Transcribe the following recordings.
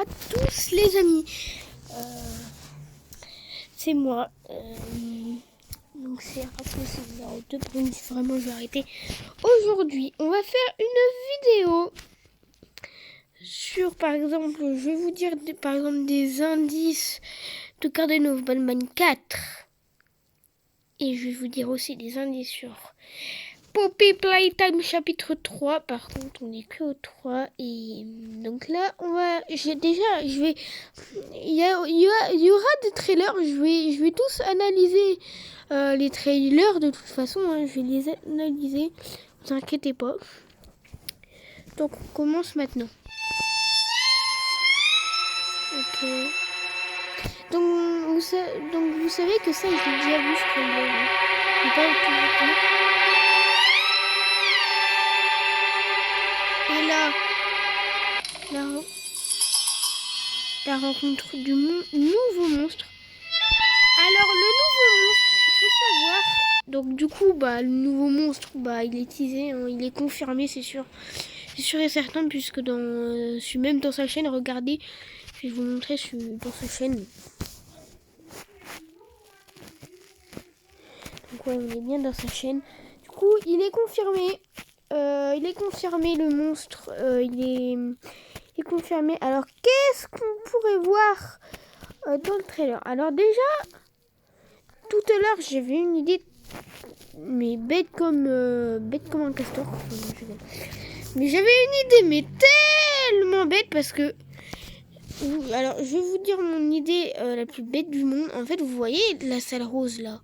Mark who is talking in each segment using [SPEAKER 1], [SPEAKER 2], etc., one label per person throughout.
[SPEAKER 1] à tous les amis. C'est moi. Donc c'est le numéro 2 pour une vraiment je vais arrêter. Aujourd'hui, on va faire une vidéo sur par exemple, je vais vous dire par exemple des indices de Garden of Batman 4. Et je vais vous dire aussi des indices sur Poppy Playtime chapitre 3. Par contre, on n'est que au 3. Et donc là, il y aura des trailers. Je vais tous analyser les trailers de toute façon. Je vais les analyser. Ne vous inquiétez pas. Donc, on commence maintenant. Ok. Donc, vous savez que ça, je l'ai déjà vu ce trailer. Je pas tout vu. Et là, la rencontre du nouveau monstre. Alors, le nouveau monstre, il faut savoir. Donc, du coup, le nouveau monstre, il est teasé, hein, il est confirmé, c'est sûr. C'est sûr et certain, puisque je suis même dans sa chaîne. Regardez, je vais vous montrer dans sa chaîne. Donc, ouais, on est bien dans sa chaîne. Du coup, il est confirmé. Le monstre. Il est confirmé. Alors, qu'est-ce qu'on pourrait voir dans le trailer? Alors, déjà, tout à l'heure, j'avais une idée, mais bête comme un castor. Mais j'avais une idée, mais tellement bête parce que. Alors, je vais vous dire mon idée la plus bête du monde. En fait, vous voyez la salle rose là,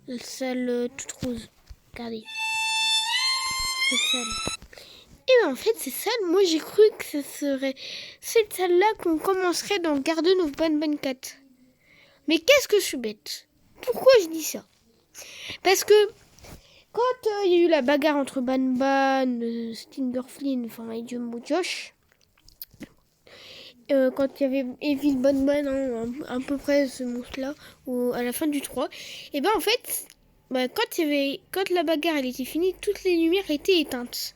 [SPEAKER 1] la salle toute rose. Regardez, cette salle. Et en fait, ces salles, moi j'ai cru que ce serait cette salle-là qu'on commencerait dans Garden of Batman 4. Mais qu'est-ce que je suis bête? Pourquoi je dis ça? Parce que quand il y a eu la bagarre entre Batman, Stinger Flynn, et Jumbo Josh, quand il y avait Evil Batman, à peu près ce monstre-là, à la fin du 3, et en fait, quand la bagarre elle était finie, toutes les lumières étaient éteintes.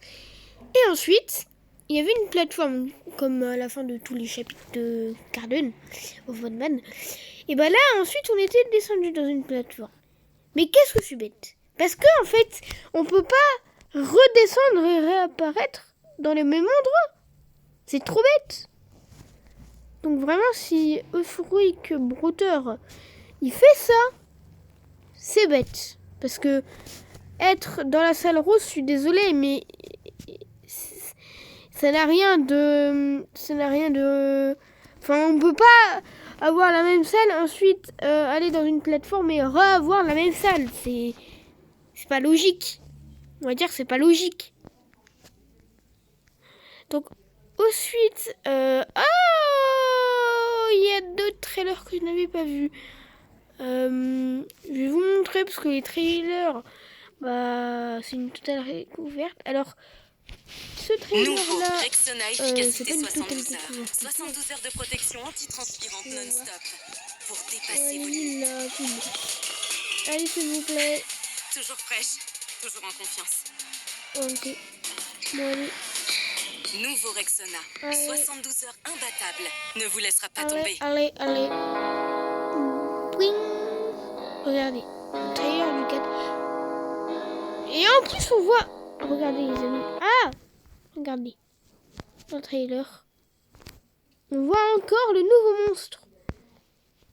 [SPEAKER 1] Et ensuite, il y avait une plateforme, comme à la fin de tous les chapitres de Garden of Batman. Et là, ensuite, on était descendu dans une plateforme. Mais qu'est-ce que je suis bête? Parce que en fait, on peut pas redescendre et réapparaître dans les mêmes endroits. C'est trop bête. Donc vraiment, si Euphoric Brouteur, il fait ça, c'est bête. Parce que être dans la salle rose, je suis désolée, mais ça n'a rien de... Enfin, on peut pas avoir la même salle, ensuite aller dans une plateforme et reavoir la même salle. C'est pas logique. On va dire que c'est pas logique. Donc, ensuite... il y a d'autres trailers que je n'avais pas vus. Je vais vous montrer parce que les trailers... c'est une totale découverte. Alors... Ce trailer-là,
[SPEAKER 2] Rexona efficacité 72 heures. 72 heures de protection antitranspirante non-stop pour dépasser vos limites.
[SPEAKER 1] Allez, s'il vous plaît.
[SPEAKER 2] Toujours fraîche, toujours en confiance.
[SPEAKER 1] Ok. Bon, allez.
[SPEAKER 2] Nouveau Rexona.
[SPEAKER 1] Allez.
[SPEAKER 2] 72 heures imbattables. Ne vous laissera pas tomber.
[SPEAKER 1] Allez. Bling. Regardez. Le trailer du 4. Et en plus, on voit... Regardez, les amis. Regardez. Dans le trailer. On voit encore le nouveau monstre.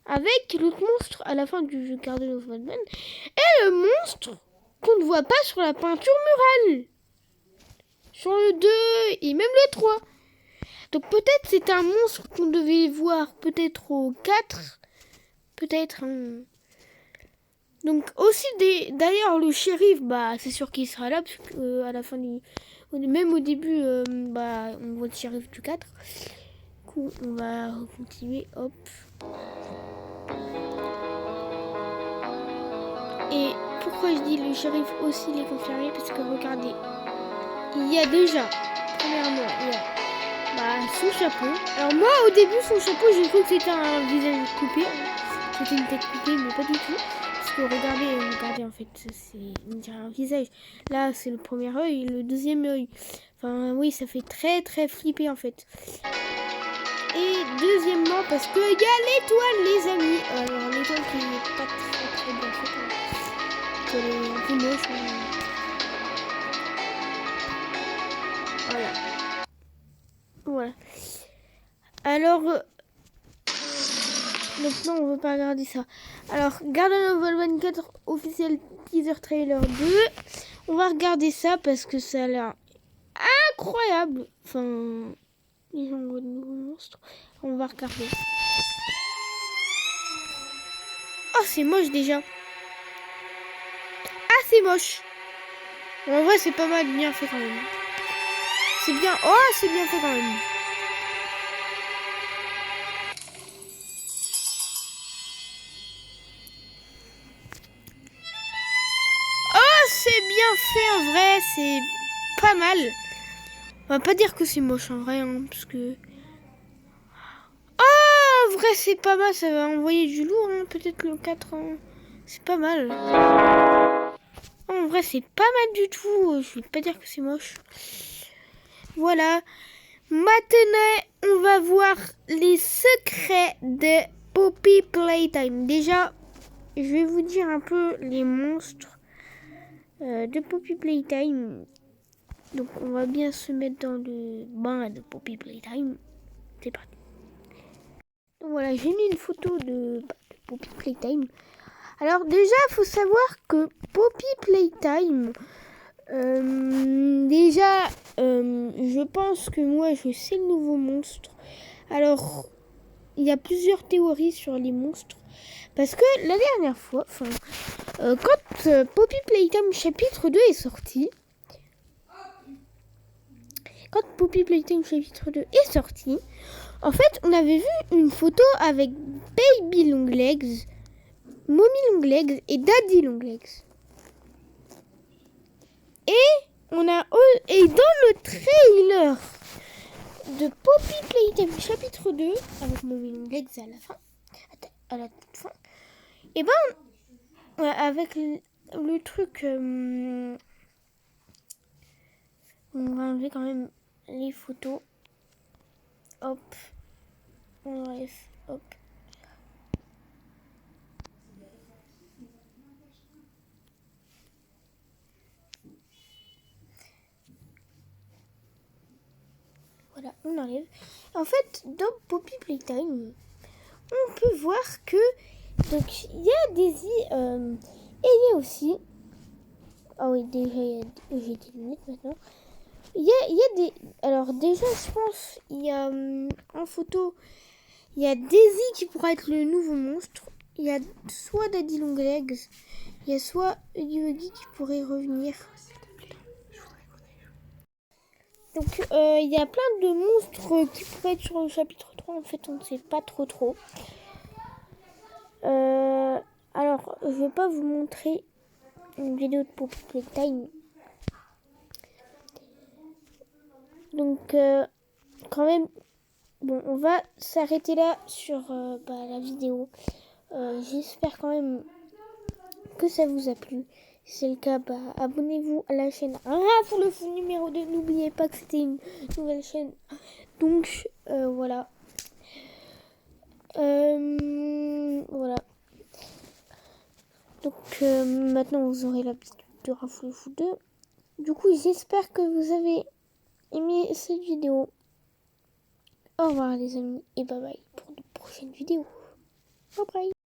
[SPEAKER 1] Avec l'autre monstre à la fin du jeu Garden of Batman. Et le monstre qu'on ne voit pas sur la peinture murale. Sur le 2 et même le 3. Donc peut-être c'est un monstre qu'on devait voir peut-être au 4. Peut-être. Donc aussi d'ailleurs le shérif, c'est sûr qu'il sera là. Parce que, à la fin du... Même au début, on voit le shérif du 4. Du coup, on va continuer. Hop. Et pourquoi je dis le shérif aussi il est confirmé? Parce que regardez, il y a déjà, premièrement, son chapeau. Alors moi au début son chapeau j'ai cru que c'était un visage coupé. C'était une tête coupée mais pas du tout. Parce que regardez en fait, on dirait un visage. Là c'est le premier œil, le deuxième œil. Enfin oui ça fait très très flipper en fait. Et deuxièmement parce qu'il y a l'étoile, les amis. Alors l'étoile qui est pas très bien faite. Elle est un peu moche. Voilà. Voilà. Alors, maintenant on veut pas regarder ça. Alors, Garden of the 24 officiel teaser trailer 2. On va regarder ça parce que ça a l'air incroyable. Enfin, ils ont de nouveaux monstres. On va regarder. Oh, c'est moche déjà. Ah, c'est moche. En vrai, c'est pas mal bien fait quand même. C'est bien. Oh, c'est bien fait quand même. Oh, c'est bien fait en vrai. C'est pas mal. On va pas dire que c'est moche en vrai, hein, parce que... Oh, en vrai, c'est pas mal. Ça va envoyer du lourd, hein, peut-être le 4 ans. C'est pas mal. En vrai, c'est pas mal du tout. Je vais pas dire que c'est moche. Voilà. Maintenant, on va voir les secrets de Poppy Playtime. Déjà, je vais vous dire un peu les monstres de Poppy Playtime. Donc, on va bien se mettre dans le bain de Poppy Playtime. C'est parti. Donc, voilà, j'ai mis une photo de Poppy Playtime. Alors, déjà, il faut savoir que Poppy Playtime... je pense que moi je sais le nouveau monstre. Alors, il y a plusieurs théories sur les monstres. Parce que la dernière fois, quand Poppy Playtime chapitre 2 est sorti, en fait, on avait vu une photo avec Baby Longlegs, Mommy Longlegs et Daddy Longlegs. Et dans le trailer de Poppy Playtime chapitre 2, avec Mommy Longlegs à la toute fin, et ben, avec le truc, on va enlever quand même les photos. Hop, on enlève, hop. Voilà, on enlève. En fait, dans Poppy Playtime, on peut voir que donc il y a Daisy et il y a aussi. Ah oui, déjà j'ai des lunettes maintenant. Il y a des. Alors déjà, je pense il y a en photo, il y a Daisy qui pourrait être le nouveau monstre. Il y a soit Daddy Longlegs, il y a soit Huggy qui pourrait revenir. Donc il y a plein de monstres qui pourraient être sur le chapitre 3. En fait, on ne sait pas trop. Alors, je vais pas vous montrer une vidéo de Poppy Playtime. Donc, quand même, bon, on va s'arrêter là sur la vidéo. J'espère quand même que ça vous a plu. Si c'est le cas, abonnez-vous à la chaîne pour le fou numéro 2. N'oubliez pas que c'était une nouvelle chaîne. Donc, voilà. Voilà. Donc, maintenant, vous aurez la petite de Rafou le Fou 2. Du coup, j'espère que vous avez aimé cette vidéo. Au revoir les amis et bye bye pour de prochaines vidéos. Bye bye.